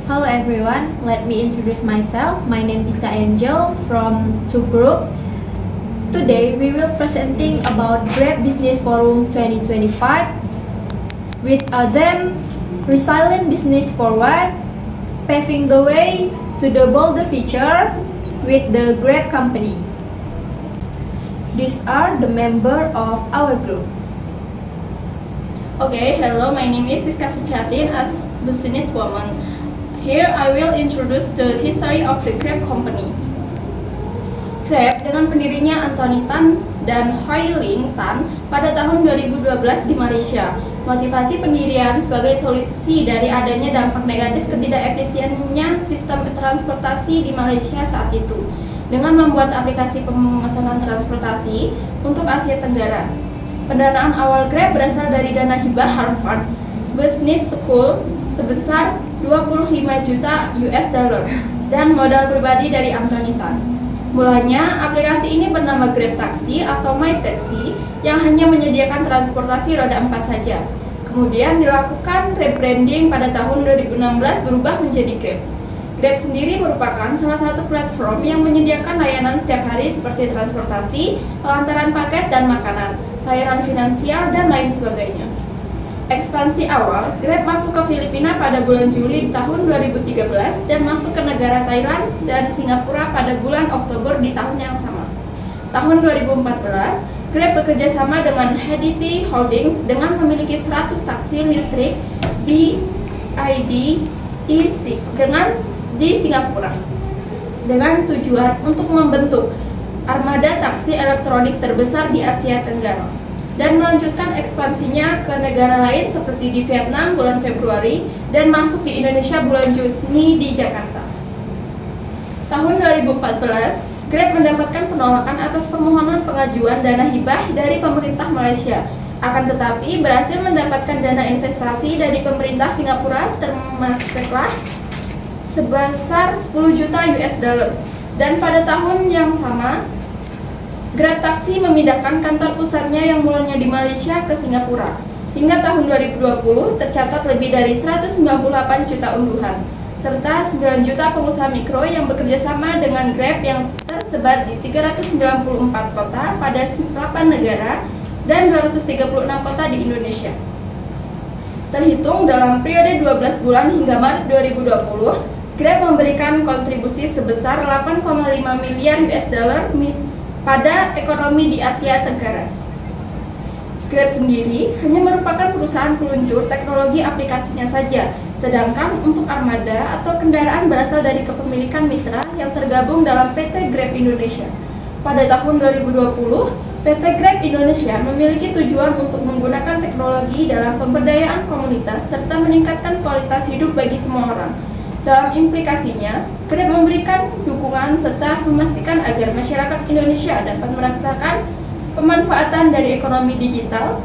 Hello everyone, let me introduce myself. My name is Kak Angel from 2 Group. Today we will presenting about Grab Business Forum 2025 with a theme Resilient Business Forward, paving the way to double the future with the Grab company. These are the members of our group. Okay, hello, my name is Siska Suprihatin as businesswoman. Here I will introduce the history of the Grab company. Grab dengan pendirinya Anthony Tan dan Hoai Ling Tan pada tahun 2012 di Malaysia. Motivasi pendirian sebagai solusi dari adanya dampak negatif ketidakefisiennya sistem transportasi di Malaysia saat itu, dengan membuat aplikasi pemesanan transportasi untuk Asia Tenggara. Pendanaan awal Grab berasal dari dana hibah Harvard Business School sebesar 25 juta US dollar dan modal pribadi dari Anthony Tan. Mulanya, aplikasi ini bernama Grab Taxi atau My Taxi yang hanya menyediakan transportasi roda 4 saja. Kemudian dilakukan rebranding pada tahun 2016 berubah menjadi Grab. Grab sendiri merupakan salah satu platform yang menyediakan layanan setiap hari seperti transportasi, pengantaran paket dan makanan, layanan finansial, dan lain sebagainya. Ekspansi awal, Grab masuk ke Filipina pada bulan Juli di tahun 2013 dan masuk ke negara Thailand dan Singapura pada bulan Oktober di tahun yang sama. Tahun 2014, Grab bekerja sama dengan HDT Holdings dengan memiliki 100 taksi listrik BID E6 di Singapura dengan tujuan untuk membentuk armada taksi elektronik terbesar di Asia Tenggara dan melanjutkan ekspansinya ke negara lain seperti di Vietnam bulan Februari dan masuk di Indonesia bulan Juni di Jakarta. Tahun 2014, Grab mendapatkan penolakan atas permohonan pengajuan dana hibah dari pemerintah Malaysia. Akan tetapi berhasil mendapatkan dana investasi dari pemerintah Singapura termasuklah sebesar 10 juta US dollar. Dan pada tahun yang sama, Grab Taxi memindahkan kantor pusatnya yang mulanya di Malaysia ke Singapura. Hingga tahun 2020 tercatat lebih dari 198 juta unduhan, serta 9 juta pengusaha mikro yang bekerja sama dengan Grab yang tersebar di 394 kota pada 8 negara dan 236 kota di Indonesia. Terhitung dalam periode 12 bulan hingga Maret 2020, Grab memberikan kontribusi sebesar 8,5 miliar US dollar pada ekonomi di Asia Tenggara. Grab sendiri hanya merupakan perusahaan peluncur teknologi aplikasinya saja, sedangkan untuk armada atau kendaraan berasal dari kepemilikan mitra yang tergabung dalam PT Grab Indonesia. Pada tahun 2020, PT Grab Indonesia memiliki tujuan untuk menggunakan teknologi dalam pemberdayaan komunitas serta meningkatkan kualitas hidup bagi semua orang. Dalam implikasinya, Grab memberikan dukungan serta memastikan agar masyarakat Indonesia dapat merasakan pemanfaatan dari ekonomi digital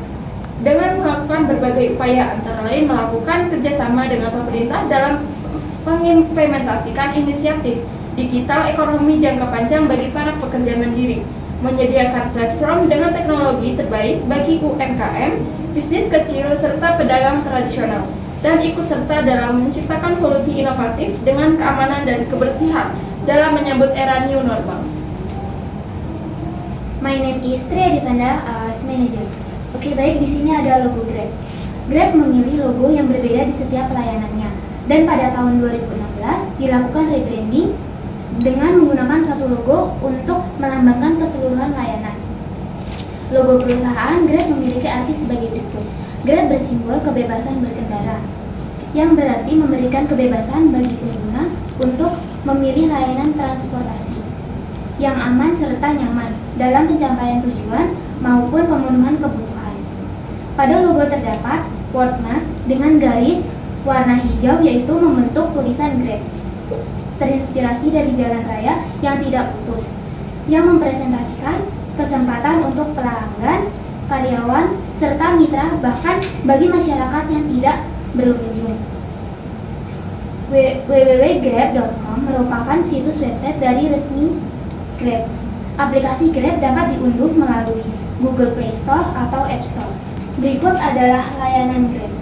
dengan melakukan berbagai upaya, antara lain melakukan kerjasama dengan pemerintah dalam mengimplementasikan inisiatif digital ekonomi jangka panjang bagi para pekerja mandiri, menyediakan platform dengan teknologi terbaik bagi UMKM, bisnis kecil, serta pedagang tradisional, dan ikut serta dalam menciptakan solusi inovatif dengan keamanan dan kebersihan dalam menyambut era new normal. My name is Tria Divanda as manager. Oke, baik, di sini ada logo Grab. Grab memilih logo yang berbeda di setiap pelayanannya, dan pada tahun 2016 dilakukan rebranding dengan menggunakan satu logo untuk melambangkan keseluruhan layanan. Logo perusahaan Grab memiliki arti sebagai berikut. Grab bersimbol kebebasan berkendara, yang berarti memberikan kebebasan bagi pengguna untuk memilih layanan transportasi yang aman serta nyaman dalam pencapaian tujuan maupun pemenuhan kebutuhan. Pada logo terdapat wordmark dengan garis warna hijau yaitu membentuk tulisan Grab, terinspirasi dari jalan raya yang tidak putus, yang mempresentasikan kesempatan untuk pelanggan, karyawan, serta mitra, bahkan bagi masyarakat yang tidak berkunjung. www.grab.com merupakan situs website dari resmi Grab. Aplikasi Grab dapat diunduh melalui Google Play Store atau App Store. Berikut adalah layanan Grab.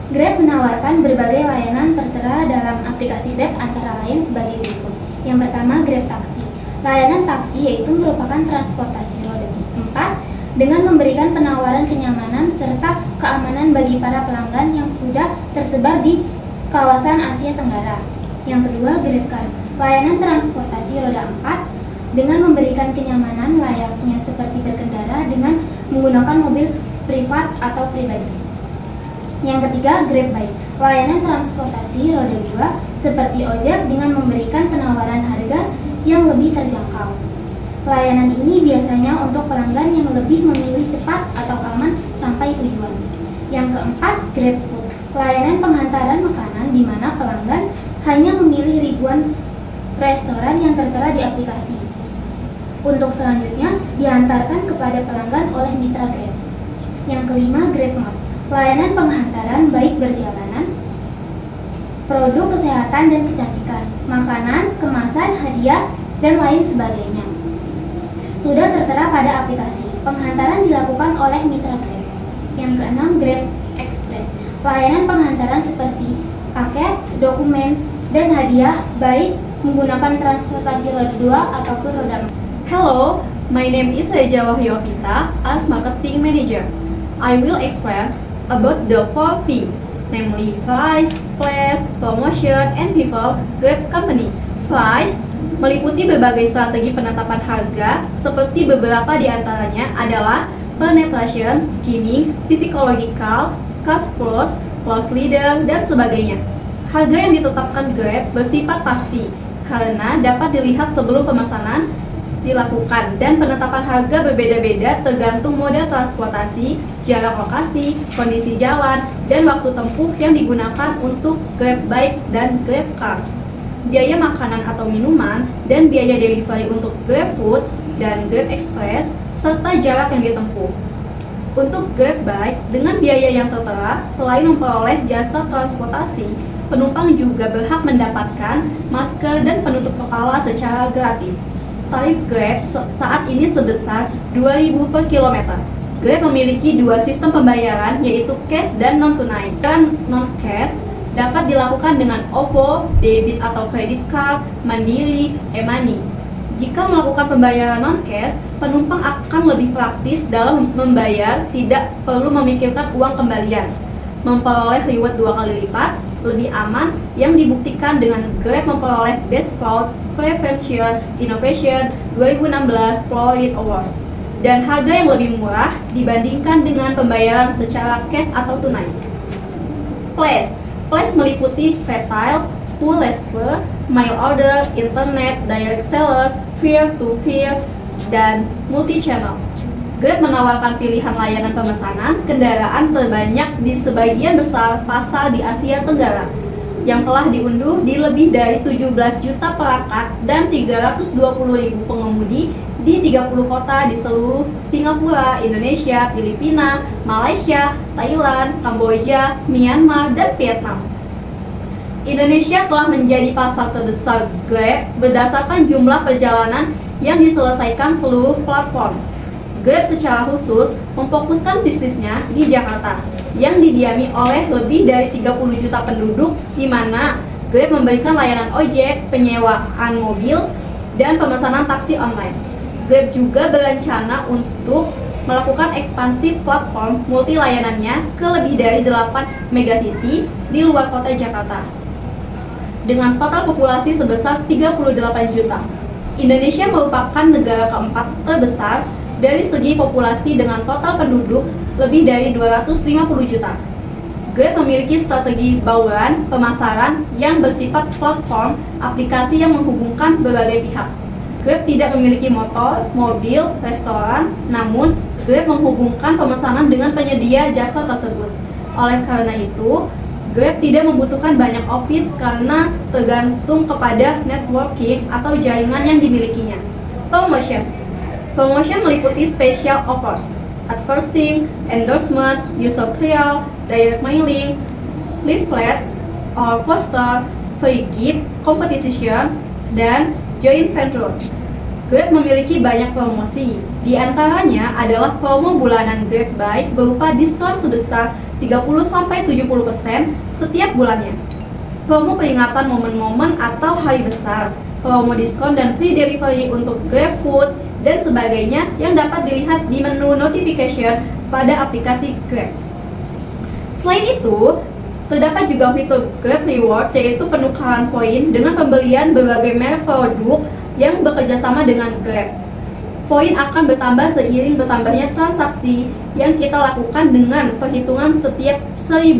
Grab menawarkan berbagai layanan tertera dalam aplikasi Grab antara lain sebagai berikut. Yang pertama, Grab Taksi. Layanan taksi yaitu merupakan transportasi roda 4 dengan memberikan penawaran kenyamanan serta keamanan bagi para pelanggan yang sudah tersebar di kawasan Asia Tenggara. Yang kedua, GrabCar. Layanan transportasi roda 4 dengan memberikan kenyamanan layaknya seperti berkendara dengan menggunakan mobil privat atau pribadi. Yang ketiga, GrabBike, layanan transportasi roda 2 seperti ojek dengan memberikan penawaran harga yang lebih terjangkau. Layanan ini biasanya untuk pelanggan yang lebih memilih cepat atau aman sampai tujuan. Yang keempat, GrabFood, layanan penghantaran makanan di mana pelanggan hanya memilih ribuan restoran yang tertera di aplikasi. Untuk selanjutnya, diantarkan kepada pelanggan oleh mitra Grab. Yang kelima, GrabMart, layanan penghantaran baik perjalanan, produk kesehatan dan kecantikan, makanan, kemasan, hadiah, dan lain sebagainya. Sudah tertera pada aplikasi. Penghantaran dilakukan oleh mitra Grab. Yang keenam, Grab Express, layanan penghantaran seperti paket, dokumen, dan hadiah baik menggunakan transportasi roda 2 ataupun roda 4. Hello, my name is Reja Wahyovita as Marketing Manager. I will explain about the 4P, namely price, place, promotion, and people. Grab Company. Price meliputi berbagai strategi penetapan harga, seperti beberapa di antaranya adalah penetration, skimming, psychological, cost plus, loss leader, dan sebagainya. Harga yang ditetapkan Grab bersifat pasti karena dapat dilihat sebelum pemesanan dilakukan, dan penetapan harga berbeda-beda tergantung model transportasi, jarak lokasi, kondisi jalan, dan waktu tempuh yang digunakan untuk GrabBike dan GrabCar. Biaya makanan atau minuman, dan biaya delivery untuk GrabFood dan Grab Express, serta jarak yang ditempuh. Untuk GrabBike, dengan biaya yang tertera, selain memperoleh jasa transportasi, penumpang juga berhak mendapatkan masker dan penutup kepala secara gratis. Tarif Grab saat ini sebesar 2.000 per kilometer. Grab memiliki dua sistem pembayaran, yaitu cash dan non-tunai. Dan non-cash dapat dilakukan dengan OVO, debit atau kredit card, Mandiri, e-money. Jika melakukan pembayaran non-cash, penumpang akan lebih praktis dalam membayar, tidak perlu memikirkan uang kembalian, memperoleh reward 2 kali lipat, lebih aman, yang dibuktikan dengan Grab memperoleh Best Fraud Prevention Innovation 2016 Floyd Awards, dan harga yang lebih murah dibandingkan dengan pembayaran secara cash atau tunai. Place meliputi retail, full lesser, mail order, internet, direct sellers, peer-to-peer, dan multi-channel. Grab menawarkan pilihan layanan pemesanan kendaraan terbanyak di sebagian besar pasar di Asia Tenggara, yang telah diunduh di lebih dari 17 juta perangkat dan 320.000 pengemudi di 30 kota di seluruh Singapura, Indonesia, Filipina, Malaysia, Thailand, Kamboja, Myanmar, dan Vietnam. Indonesia telah menjadi pasar terbesar Grab berdasarkan jumlah perjalanan yang diselesaikan seluruh platform. Grab secara khusus memfokuskan bisnisnya di Jakarta, yang didiami oleh lebih dari 30 juta penduduk, di mana Grab memberikan layanan ojek, penyewaan mobil, dan pemesanan taksi online. Grab juga berencana untuk melakukan ekspansi platform multi layanannya ke lebih dari 8 megacity di luar kota Jakarta. Dengan total populasi sebesar 38 juta, Indonesia merupakan negara keempat terbesar dari segi populasi dengan total penduduk lebih dari 250 juta. Grab memiliki strategi bauran pemasaran yang bersifat platform aplikasi yang menghubungkan berbagai pihak. Grab tidak memiliki motor, mobil, restoran, namun Grab menghubungkan pemesanan dengan penyedia jasa tersebut. Oleh karena itu, Grab tidak membutuhkan banyak office karena tergantung kepada networking atau jaringan yang dimilikinya. Promotion meliputi special offers, advertising, endorsement, user trial, direct mailing, leaflet, or poster, free gift, competition, dan joint venture. Grab memiliki banyak promosi. Di antaranya adalah promo bulanan Grab Bike berupa diskon sebesar 30-70% setiap bulannya. Promo peringatan momen-momen atau hari besar, promo diskon dan free delivery untuk Grab Food, dan sebagainya yang dapat dilihat di menu notification pada aplikasi Grab. Selain itu, terdapat juga fitur Grab Reward, yaitu penukaran poin dengan pembelian berbagai merek produk yang bekerjasama dengan Grab. Poin akan bertambah seiring bertambahnya transaksi yang kita lakukan dengan perhitungan setiap 1000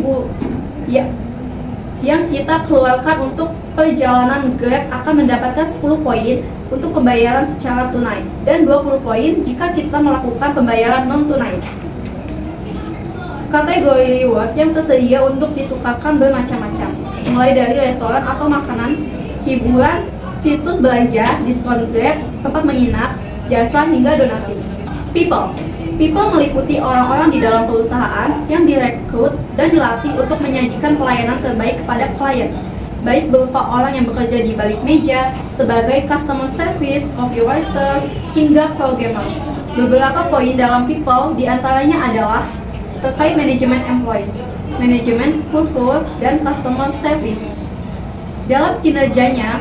yang kita keluarkan untuk perjalanan Grab akan mendapatkan 10 poin untuk pembayaran secara tunai dan 20 poin jika kita melakukan pembayaran non-tunai. Kategori reward yang tersedia untuk ditukarkan bermacam-macam, mulai dari restoran atau makanan, hiburan, situs belanja, diskon Grab, tempat menginap, jasa, hingga donasi. People meliputi orang-orang di dalam perusahaan yang direkrut dan dilatih untuk menyajikan pelayanan terbaik kepada klien, baik berupa orang yang bekerja di balik meja, sebagai customer service, copywriter, hingga programmer. Beberapa poin dalam people diantaranya adalah terkait manajemen employees, manajemen kultur, dan customer service. Dalam kinerjanya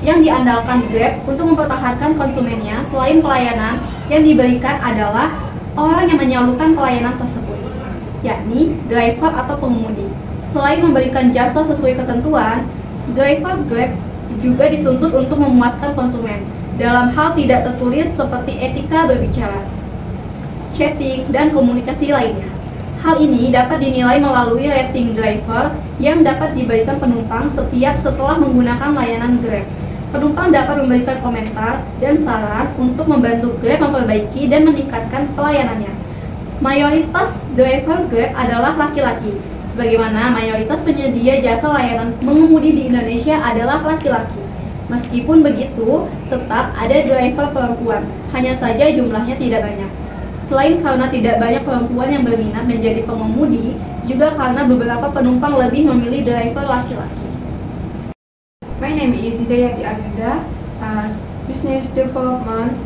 yang diandalkan Grab untuk mempertahankan konsumennya, selain pelayanan yang diberikan adalah orang yang menyalurkan pelayanan tersebut, yakni driver atau pengemudi. Selain memberikan jasa sesuai ketentuan, driver Grab juga dituntut untuk memuaskan konsumen dalam hal tidak tertulis seperti etika berbicara, chatting, dan komunikasi lainnya. Hal ini dapat dinilai melalui rating driver yang dapat diberikan penumpang setiap setelah menggunakan layanan Grab. Penumpang dapat memberikan komentar dan saran untuk membantu Grab memperbaiki dan meningkatkan pelayanannya. Mayoritas driver Grab adalah laki-laki, sebagaimana mayoritas penyedia jasa layanan mengemudi di Indonesia adalah laki-laki. Meskipun begitu, tetap ada driver perempuan, hanya saja jumlahnya tidak banyak. Selain karena tidak banyak perempuan yang berminat menjadi pengemudi, juga karena beberapa penumpang lebih memilih driver laki-laki. My name is Hidayati Aziza, as Business Development.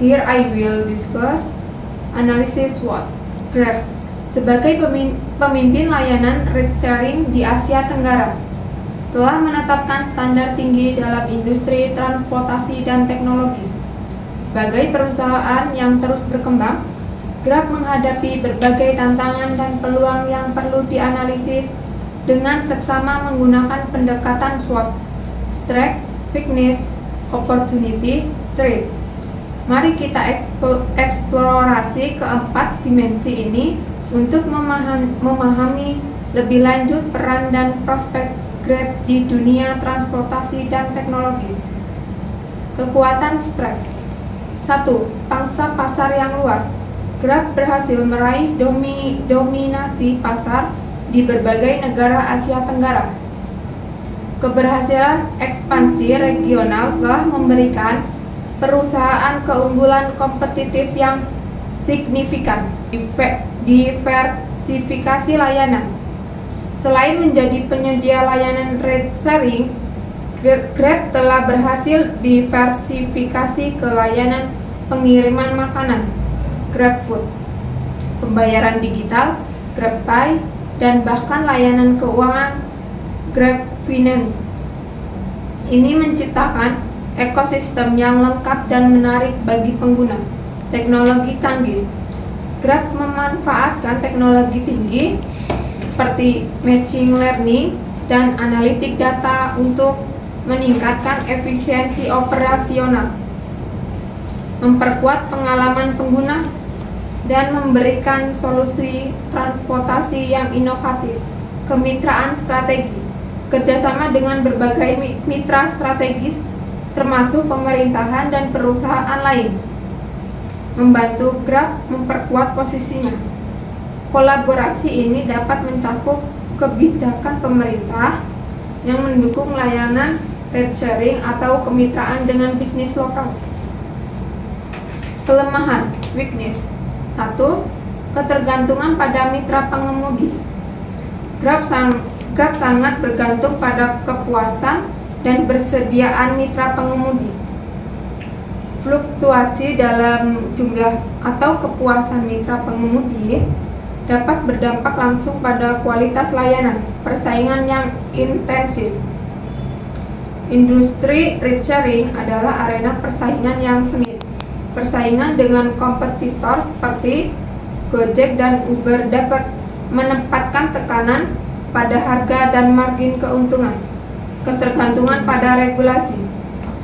Here I will discuss analysis SWOT. Grab sebagai pemimpin layanan ride-sharing di Asia Tenggara telah menetapkan standar tinggi dalam industri transportasi dan teknologi. Sebagai perusahaan yang terus berkembang, Grab menghadapi berbagai tantangan dan peluang yang perlu dianalisis dengan seksama menggunakan pendekatan SWOT. Strength, Weakness, Opportunity, Threat. Mari kita eksplorasi keempat dimensi ini untuk memahami lebih lanjut peran dan prospek Grab di dunia transportasi dan teknologi. Kekuatan strength. 1. Pangsa pasar yang luas. Grab berhasil meraih dominasi pasar di berbagai negara Asia Tenggara. Keberhasilan ekspansi regional telah memberikan perusahaan keunggulan kompetitif yang signifikan. Diversifikasi layanan. Selain menjadi penyedia layanan ride sharing, Grab telah berhasil diversifikasi ke layanan pengiriman makanan, Grab Food, pembayaran digital, Grab Pay, dan bahkan layanan keuangan, Grab Finance. Ini menciptakan ekosistem yang lengkap dan menarik bagi pengguna. Teknologi canggih. Grab memanfaatkan teknologi tinggi seperti machine learning dan analitik data untuk meningkatkan efisiensi operasional, memperkuat pengalaman pengguna, dan memberikan solusi transportasi yang inovatif. Kemitraan strategi. Kerjasama dengan berbagai mitra strategis termasuk pemerintahan dan perusahaan lain membantu Grab memperkuat posisinya. Kolaborasi ini dapat mencakup kebijakan pemerintah yang mendukung layanan ride sharing atau kemitraan dengan bisnis lokal. Kelemahan, weakness. 1. Ketergantungan pada mitra pengemudi. Grab sangat bergantung pada kepuasan dan persediaan mitra pengemudi. Fluktuasi dalam jumlah atau kepuasan mitra pengemudi dapat berdampak langsung pada kualitas layanan. Persaingan yang intensif. Industri ride-sharing adalah arena persaingan yang sengit. Persaingan dengan kompetitor seperti Gojek dan Uber dapat menempatkan tekanan pada harga dan margin keuntungan. Ketergantungan pada regulasi.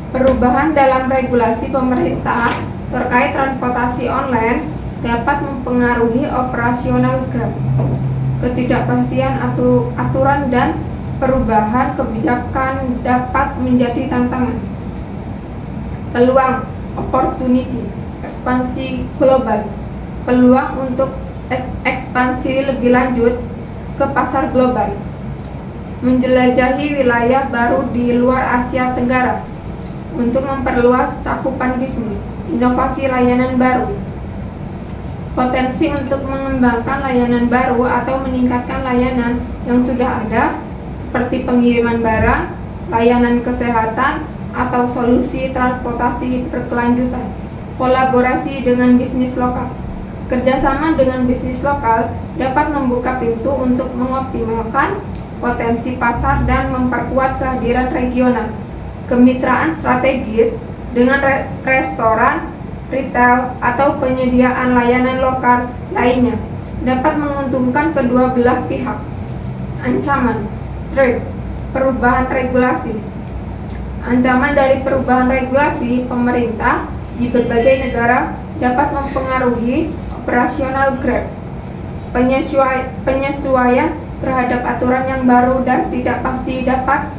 Perubahan dalam regulasi pemerintah terkait transportasi online dapat mempengaruhi operasional Grab. Ketidakpastian aturan dan perubahan kebijakan dapat menjadi tantangan. Peluang, opportunity, ekspansi global. Peluang untuk ekspansi lebih lanjut ke pasar global. Menjelajahi wilayah baru di luar Asia Tenggara untuk memperluas cakupan bisnis. Inovasi layanan baru. Potensi untuk mengembangkan layanan baru atau meningkatkan layanan yang sudah ada seperti pengiriman barang, layanan kesehatan, atau solusi transportasi berkelanjutan. Kolaborasi dengan bisnis lokal. Kerjasama dengan bisnis lokal dapat membuka pintu untuk mengoptimalkan potensi pasar dan memperkuat kehadiran regional. Kemitraan strategis dengan restoran, retail, atau penyediaan layanan lokal lainnya dapat menguntungkan kedua belah pihak. Ancaman, threat, perubahan regulasi. Ancaman dari perubahan regulasi pemerintah di berbagai negara dapat mempengaruhi operasional Grab. Penyesuaian terhadap aturan yang baru dan tidak pasti dapat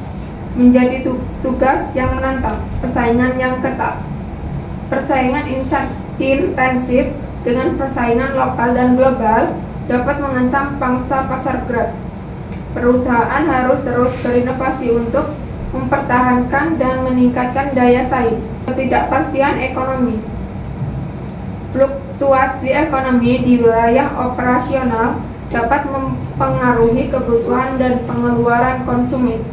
menjadi tugas yang menantang. Persaingan yang ketat. Persaingan intensif dengan persaingan lokal dan global dapat mengancam pangsa pasar Grab. Perusahaan harus terus berinovasi untuk mempertahankan dan meningkatkan daya saing. Ketidakpastian ekonomi. Fluktuasi ekonomi di wilayah operasional dapat mempengaruhi kebutuhan dan pengeluaran konsumen.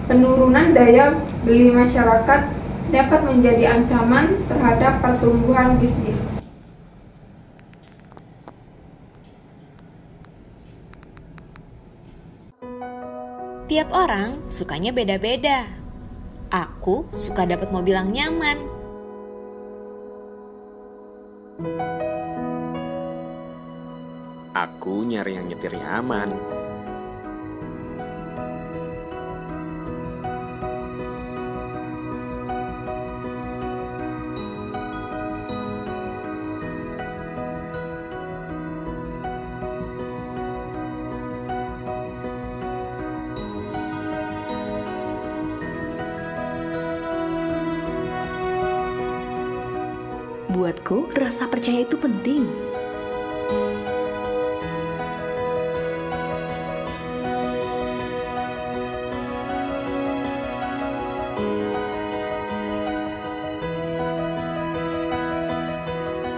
Penurunan daya beli masyarakat dapat menjadi ancaman terhadap pertumbuhan bisnis. Tiap orang sukanya beda-beda. Aku suka dapat mobil yang nyaman. Aku nyari yang nyetirnya aman. Buatku, rasa percaya itu penting.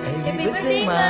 Happy birthday, Ma.